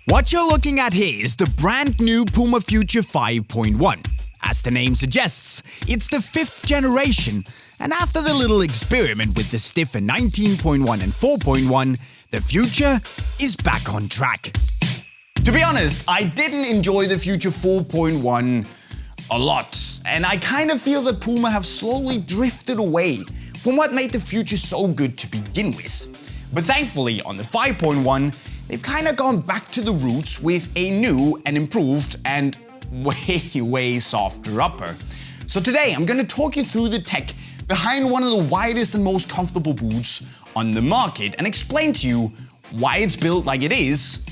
What you're looking at here is the brand new PUMA FUTURE 5.1. As the name suggests, it's the 5th generation, and after the little experiment with the stiffer 19.1 and 4.1, the Future is back on track. To be honest, I didn't enjoy the Future 4.1 a lot, and I kind of feel that PUMA have slowly drifted away from what made the Future so good to begin with. But thankfully, on the 5.1, they've kind of gone back to the roots with a new and improved and way softer upper. So today I'm going to talk you through the tech behind one of the widest and most comfortable boots on the market and explain to you why it's built like it is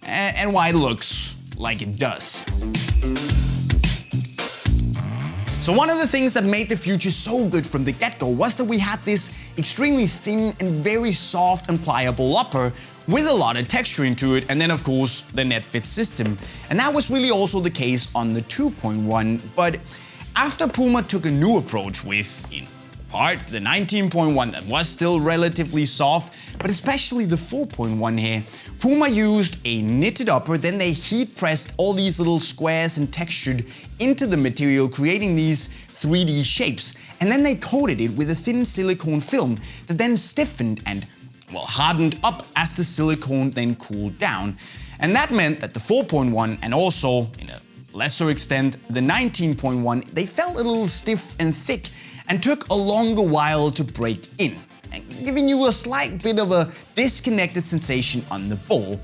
and why it looks like it does. So one of the things that made the Future so good from the get-go was that we had this extremely thin and very soft and pliable upper with a lot of texture into it, and then of course the NETFIT system. And that was really also the case on the 2.1, but after PUMA took a new approach with, in part, the 19.1 that was still relatively soft, but especially the 4.1 here, PUMA used a knitted upper, then they heat pressed all these little squares and textured into the material, creating these 3D shapes, and then they coated it with a thin silicone film that then stiffened and hardened up as the silicone then cooled down. And that meant that the 4.1 and also, in a lesser extent, the 19.1, they felt a little stiff and thick and took a longer while to break in, and giving you a slight bit of a disconnected sensation on the ball.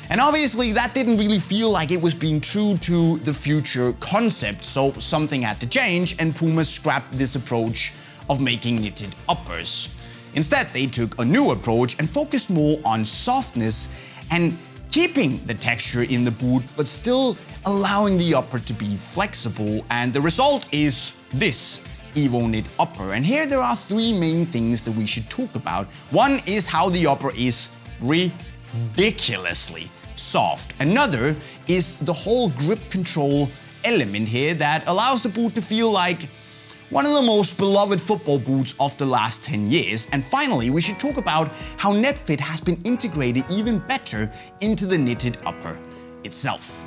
And obviously that didn't really feel like it was being true to the Future concept, so something had to change and PUMA scrapped this approach of making knitted uppers. Instead, they took a new approach and focused more on softness and keeping the texture in the boot, but still allowing the upper to be flexible. And the result is this evoKNIT upper. And here there are three main things that we should talk about. One is how the upper is ridiculously soft. Another is the whole grip control element here that allows the boot to feel like one of the most beloved football boots of the last 10 years. And finally, we should talk about how NETFIT has been integrated even better into the knitted upper itself.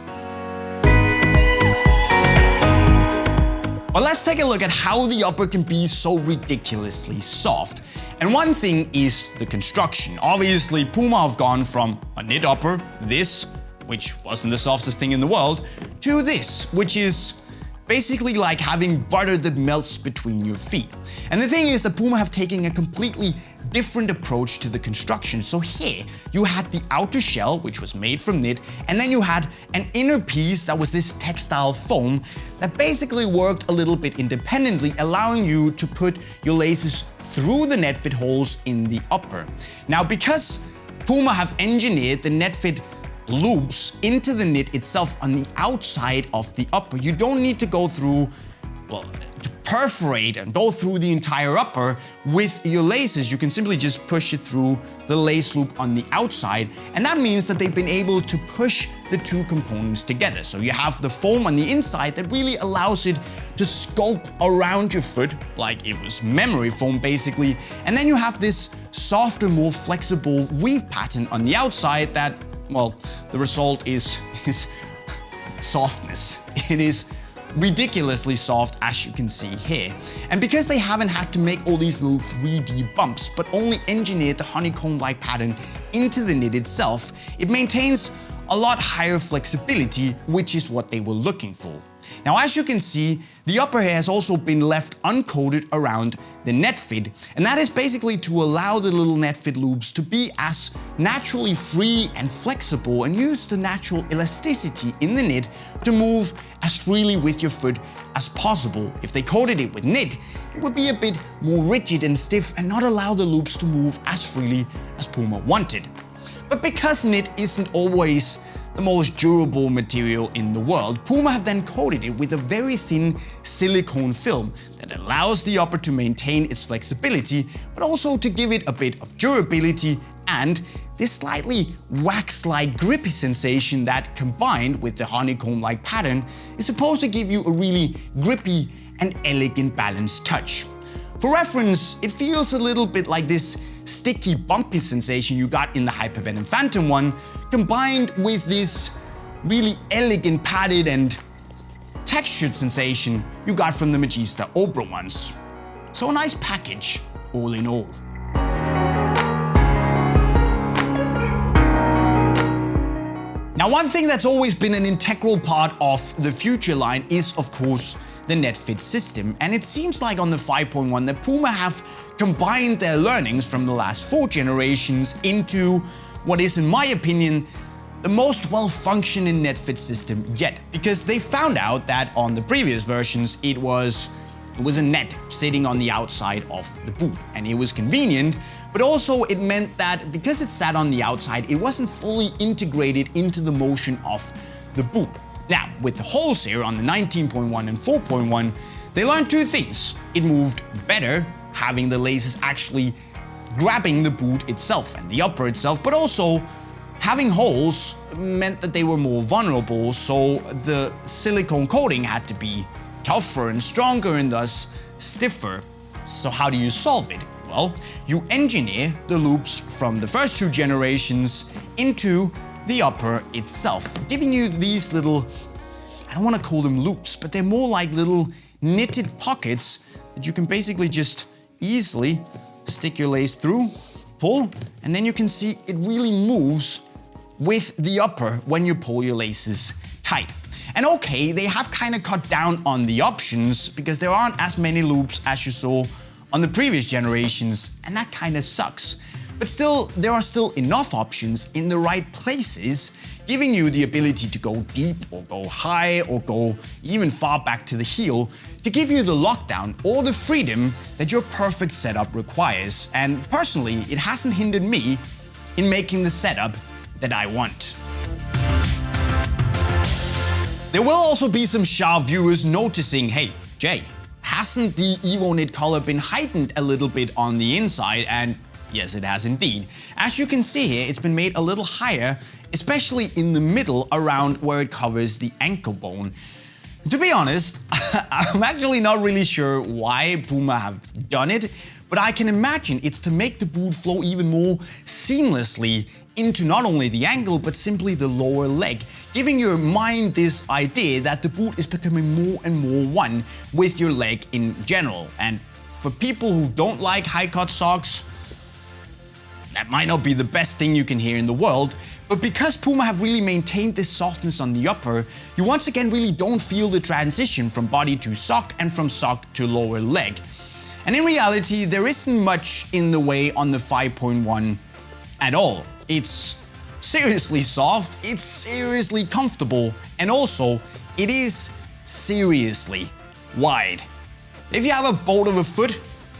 But let's take a look at how the upper can be so ridiculously soft. And one thing is the construction. Obviously, PUMA have gone from a knit upper, this, which wasn't the softest thing in the world, to this, which is basically like having butter that melts between your feet. And the thing is that PUMA have taken a completely different approach to the construction. So here you had the outer shell, which was made from knit, and then you had an inner piece that was this textile foam that basically worked a little bit independently, allowing you to put your laces through the NETFIT holes in the upper. Now, because PUMA have engineered the NETFIT loops into the knit itself on the outside of the upper, you don't need to go through, to perforate and go through the entire upper with your laces. You can simply just push it through the lace loop on the outside, and that means that they've been able to push the two components together. So you have the foam on the inside that really allows it to sculpt around your foot like it was memory foam basically, and then you have this softer, more flexible weave pattern on the outside that, the result is softness. It is ridiculously soft, as you can see here. And because they haven't had to make all these little 3D bumps, but only engineered the honeycomb-like pattern into the knit itself, it maintains a lot higher flexibility, which is what they were looking for. Now, as you can see, the upper here has also been left uncoated around the NETFIT, and that is basically to allow the little NETFIT loops to be as naturally free and flexible and use the natural elasticity in the knit to move as freely with your foot as possible. If they coated it with knit, it would be a bit more rigid and stiff and not allow the loops to move as freely as PUMA wanted. But because knit isn't always the most durable material in the world, PUMA have then coated it with a very thin silicone film that allows the upper to maintain its flexibility, but also to give it a bit of durability and this slightly wax-like grippy sensation that, combined with the honeycomb-like pattern, is supposed to give you a really grippy and elegant balanced touch. For reference, it feels a little bit like this sticky, bumpy sensation you got in the Hypervenom Phantom one, combined with this really elegant, padded and textured sensation you got from the Magista Obra ones. So a nice package, all in all. Now, one thing that's always been an integral part of the Future line is, of course, the NETFIT system, and it seems like on the 5.1 that PUMA have combined their learnings from the last 4 generations into what is, in my opinion, the most well-functioning NETFIT system yet, because they found out that on the previous versions it was a net sitting on the outside of the boot, and it was convenient, but also it meant that because it sat on the outside, it wasn't fully integrated into the motion of the boot. Now, with the holes here on the 19.1 and 4.1, they learned 2 things. It moved better, having the laces actually grabbing the boot itself and the upper itself, but also having holes meant that they were more vulnerable, so the silicone coating had to be tougher and stronger and thus stiffer. So how do you solve it? Well, you engineer the loops from the first 2 generations into the upper itself, giving you these little, I don't want to call them loops, but they're more like little knitted pockets that you can basically just easily stick your lace through, pull, and then you can see it really moves with the upper when you pull your laces tight. And okay, they have kind of cut down on the options because there aren't as many loops as you saw on the previous generations, and that kind of sucks. But still, there are still enough options in the right places, giving you the ability to go deep or go high or go even far back to the heel to give you the lockdown or the freedom that your perfect setup requires. And personally, it hasn't hindered me in making the setup that I want. There will also be some sharp viewers noticing, hey, Jay, hasn't the evoKNIT color been heightened a little bit on the inside? And yes, it has indeed. As you can see here, it's been made a little higher, especially in the middle around where it covers the ankle bone. To be honest, I'm actually not really sure why PUMA have done it, but I can imagine it's to make the boot flow even more seamlessly into not only the ankle, but simply the lower leg, giving your mind this idea that the boot is becoming more and more one with your leg in general. And for people who don't like high-cut socks, that might not be the best thing you can hear in the world, but because PUMA have really maintained this softness on the upper, you once again really don't feel the transition from body to sock and from sock to lower leg. And in reality, there isn't much in the way on the 5.1 at all. It's seriously soft, it's seriously comfortable, and also it is seriously wide. If you have a bolt of a foot,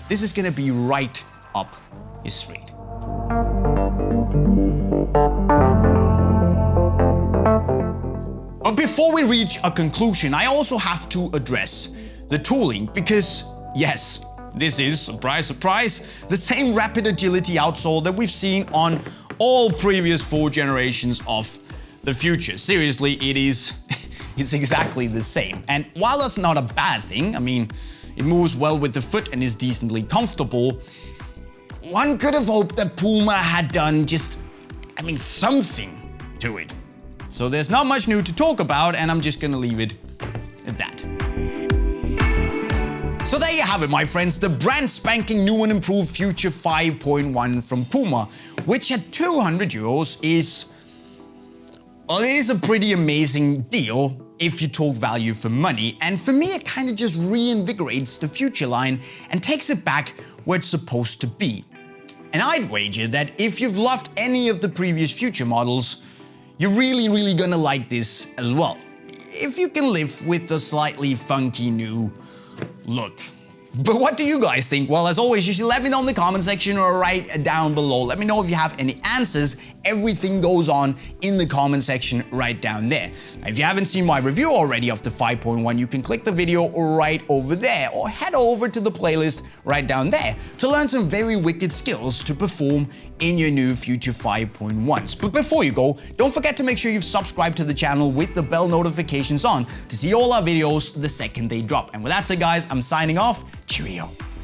this is gonna be right up your street. But before we reach a conclusion, I also have to address the tooling, because yes, this is, surprise, surprise, the same rapid agility outsole that we've seen on all previous 4 generations of the Future. Seriously, it's exactly the same. And while that's not a bad thing, I mean, it moves well with the foot and is decently comfortable, one could have hoped that PUMA had done just, something to it. So there's not much new to talk about, and I'm just gonna leave it at that. So there you have it, my friends, the brand spanking new and improved Future 5.1 from PUMA, which at €200 is, well, it is a pretty amazing deal if you talk value for money. And for me, it kind of just reinvigorates the Future line and takes it back where it's supposed to be. And I'd wager that if you've loved any of the previous Future models, you're really gonna like this as well, if you can live with the slightly funky new look. But what do you guys think? Well, as always, you should let me know in the comment section or right down below. Let me know if you have any answers. Everything goes on in the comment section right down there. Now, if you haven't seen my review already of the 5.1, you can click the video right over there or head over to the playlist right down there to learn some very wicked skills to perform in your new Future 5.1s. But before you go, don't forget to make sure you've subscribed to the channel with the bell notifications on to see all our videos the second they drop. And with that said, guys, I'm signing off. Cheerio.